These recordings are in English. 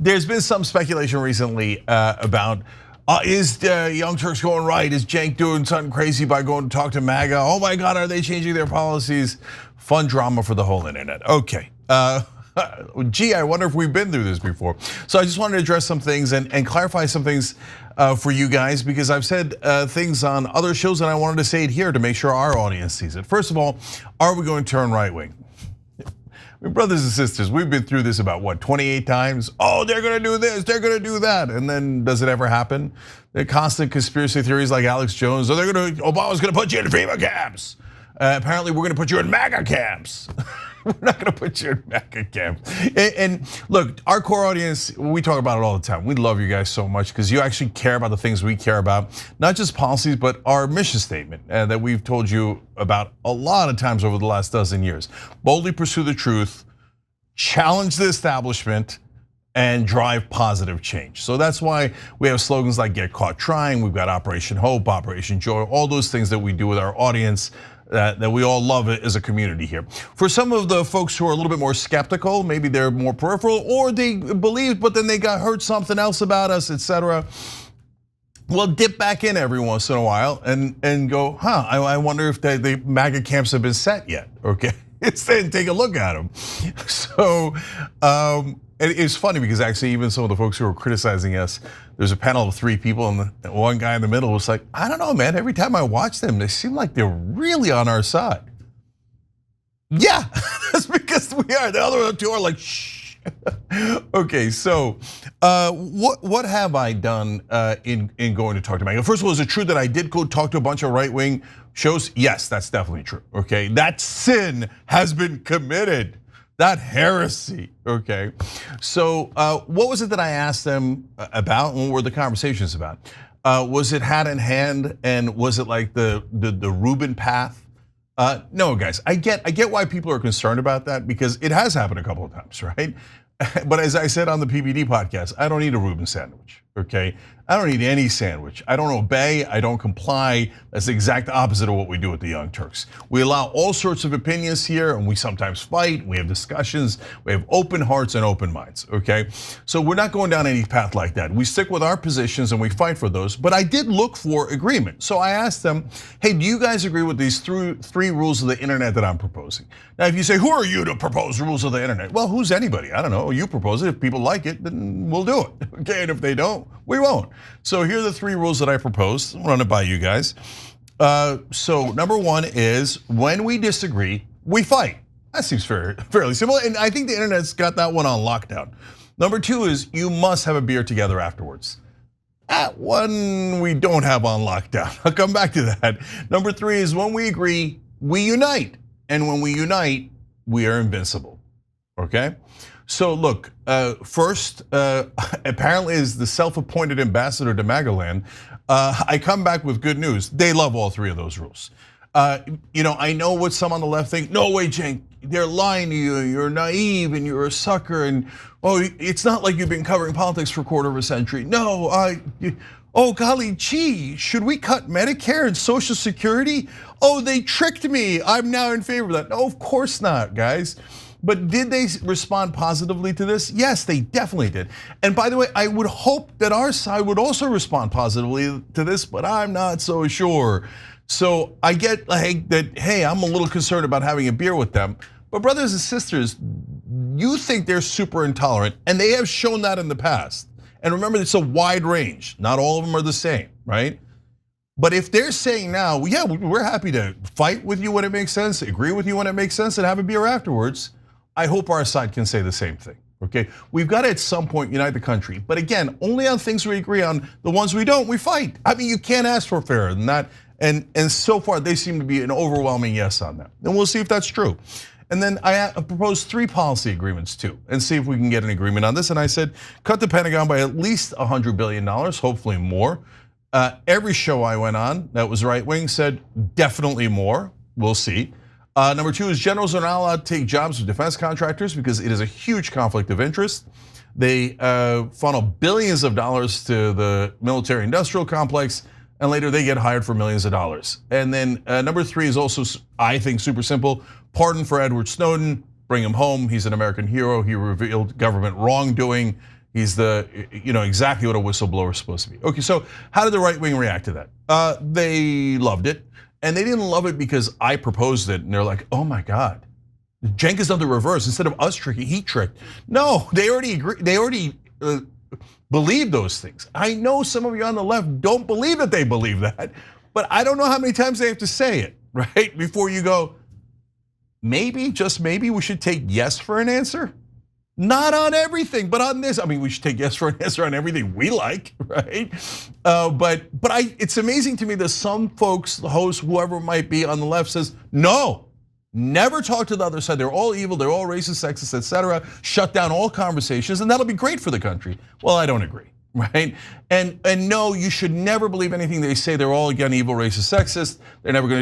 There's been some speculation recently about is Young Turks going right? Is Cenk doing something crazy by going to talk to MAGA? Oh my God, are they changing their policies? Fun drama for the whole internet. Okay. Gee, I wonder if we've been through this before. So I just wanted to address some things and clarify some things for you guys, because I've said things on other shows and I wanted to say it here to make sure our audience sees it. First of all, are we going to turn right wing? Brothers and sisters, we've been through this about what, 28 times? Oh, they're gonna do this, they're gonna do that. And then does it ever happen? The constant conspiracy theories like Alex Jones, Obama's gonna put you in FEMA camps. Apparently we're gonna put you in MAGA camps. We're not gonna put you in MAGA camps. And look, our core audience, we talk about it all the time. We love you guys so much because you actually care about the things we care about. Not just policies, but our mission statement that we've told you about a lot of times over the last dozen years. Boldly pursue the truth, challenge the establishment, and drive positive change. So that's why we have slogans like Get Caught Trying, we've got Operation Hope, Operation Joy, all those things that we do with our audience that we all love it as a community here. For some of the folks who are a little bit more skeptical, maybe they're more peripheral, or they believe but then they got heard something else about us, etc. We'll dip back in every once in a while and go, I wonder if the MAGA camps have been set yet, okay? Instead, take a look at them. So it's funny because actually even some of the folks who are criticizing us, there's a panel of 3 people and one guy in the middle was like, I don't know, man, every time I watch them, they seem like they're really on our side. Yeah, that's because we are. The other 2 are like, shh. Okay, so what have I done in going to talk to MAGA? First of all, is it true that I did go talk to a bunch of right-wing shows? Yes, that's definitely true, okay? That sin has been committed. That heresy, okay? So what was it that I asked them about, and what were the conversations about? Was it hand in hand, and was it like the Reuben path? No, guys, I get why people are concerned about that, because it has happened a couple of times, right? But as I said on the PBD podcast, I don't need a Reuben sandwich, okay? I don't need any sandwich. I don't obey, I don't comply. That's the exact opposite of what we do with the Young Turks. We allow all sorts of opinions here, and we sometimes fight, we have discussions, we have open hearts and open minds, okay? So we're not going down any path like that. We stick with our positions and we fight for those, but I did look for agreement. So I asked them, hey, do you guys agree with these 3 rules of the internet that I'm proposing? Now, if you say, who are you to propose rules of the internet? Well, who's anybody? I don't know, you propose it. If people like it, then we'll do it, okay? And if they don't, we won't. So here are the 3 rules that I proposed. I'll run it by you guys. So number 1 is when we disagree, we fight. That seems fairly simple, and I think the internet's got that one on lockdown. Number 2 is you must have a beer together afterwards. That one we don't have on lockdown. I'll come back to that. Number 3 is when we agree, we unite, and when we unite, we are invincible. Okay. So look, first, apparently as the self-appointed ambassador to MAGAland, I come back with good news. They love all 3 of those rules. I know what some on the left think. No way, Cenk, they're lying to you. You're naive and you're a sucker. And it's not like you've been covering politics for a quarter of a century. No, oh golly gee, should we cut Medicare and Social Security? Oh, they tricked me. I'm now in favor of that. No, of course not, guys. But did they respond positively to this? Yes, they definitely did. And by the way, I would hope that our side would also respond positively to this, but I'm not so sure. So I get like that, hey, I'm a little concerned about having a beer with them. But brothers and sisters, you think they're super intolerant, and they have shown that in the past. And remember, it's a wide range. Not all of them are the same, right? But if they're saying now, yeah, we're happy to fight with you when it makes sense, agree with you when it makes sense, and have a beer afterwards, I hope our side can say the same thing, okay? We've got to at some point unite the country, but again, only on things we agree on. The ones we don't, we fight. I mean, you can't ask for fairer than that. And so far, they seem to be an overwhelming yes on that. And we'll see if that's true. And then I proposed 3 policy agreements too, and see if we can get an agreement on this. And I said, cut the Pentagon by at least $100 billion, hopefully more. Every show I went on that was right wing said definitely more, we'll see. Number 2 is generals are not allowed to take jobs with defense contractors because it is a huge conflict of interest. They funnel billions of dollars to the military industrial complex, and later they get hired for millions of dollars. And then number 3 is also, I think, super simple. Pardon for Edward Snowden, bring him home. He's an American hero. He revealed government wrongdoing. He's exactly what a whistleblower is supposed to be. Okay, so how did the right wing react to that? They loved it, and they didn't love it because I proposed it, and they're like, oh my God, Cenk has done the reverse. Instead of us tricking, he tricked. No, they already agree. They already believe those things. I know some of you on the left don't believe that they believe that, but I don't know how many times they have to say it, right? Before you go, maybe, just maybe we should take yes for an answer. Not on everything, but on this. I mean, we should take yes for an answer on everything we like, right? It's amazing to me that some folks, the hosts, whoever it might be on the left says, no, never talk to the other side. They're all evil, they're all racist, sexist, etc. Shut down all conversations, and that'll be great for the country. Well, I don't agree, right? And no, you should never believe anything they say. They're all, again, evil, racist, sexist.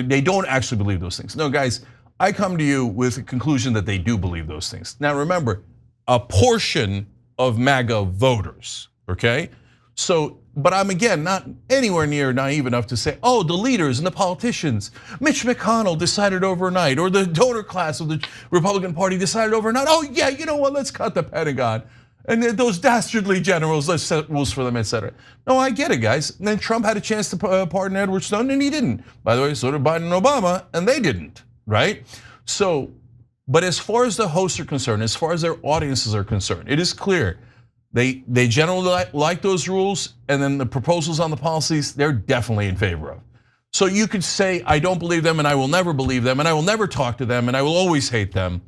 They don't actually believe those things. No, guys, I come to you with a conclusion that they do believe those things. Now, remember, a portion of MAGA voters, okay? So, but I'm again not anywhere near naive enough to say, oh, the leaders and the politicians, Mitch McConnell decided overnight, or the donor class of the Republican Party decided overnight, oh yeah, you know what, let's cut the Pentagon. And those dastardly generals, let's set rules for them, etc. No, I get it, guys. And then Trump had a chance to pardon Edward Snowden, and he didn't. By the way, so did Biden and Obama, and they didn't, right? So, but as far as the hosts are concerned, as far as their audiences are concerned, it is clear they generally like those rules, and then the proposals on the policies, they're definitely in favor of. So you could say, I don't believe them, and I will never believe them, and I will never talk to them, and I will always hate them.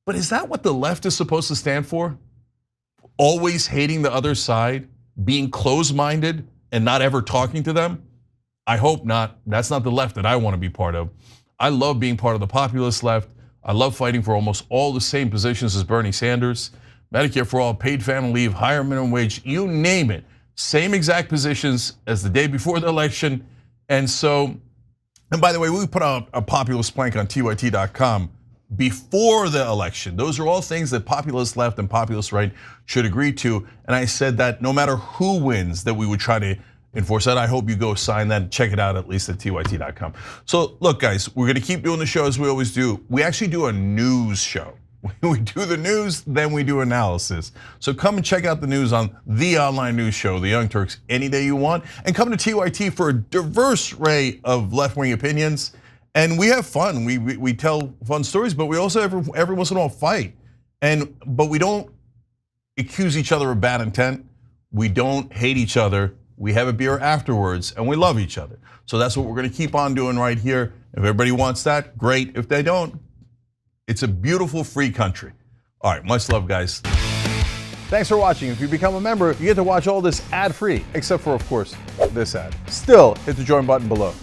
But is that what the left is supposed to stand for? Always hating the other side, being closed-minded, and not ever talking to them? I hope not. That's not the left that I want to be part of. I love being part of the populist left. I love fighting for almost all the same positions as Bernie Sanders. Medicare for all, paid family leave, higher minimum wage, you name it. Same exact positions as the day before the election. And by the way, we put out a populist plank on tyt.com before the election. Those are all things that populist left and populist right should agree to. And I said that no matter who wins, that we would try to enforce that. I hope you go sign that and check it out, at least at tyt.com. So look, guys, we're gonna keep doing the show as we always do. We actually do a news show. We do the news, then we do analysis. So come and check out the news on the online news show, The Young Turks, any day you want. And come to TYT for a diverse array of left-wing opinions. And we have fun, we tell fun stories, but we also every once in a while fight. But we don't accuse each other of bad intent. We don't hate each other. We have a beer afterwards, and we love each other. So that's what we're gonna keep on doing right here. If everybody wants that, great. If they don't, it's a beautiful free country. All right, much love, guys. Thanks for watching. If you become a member, you get to watch all this ad-free, except for, of course, this ad. Still, hit the join button below.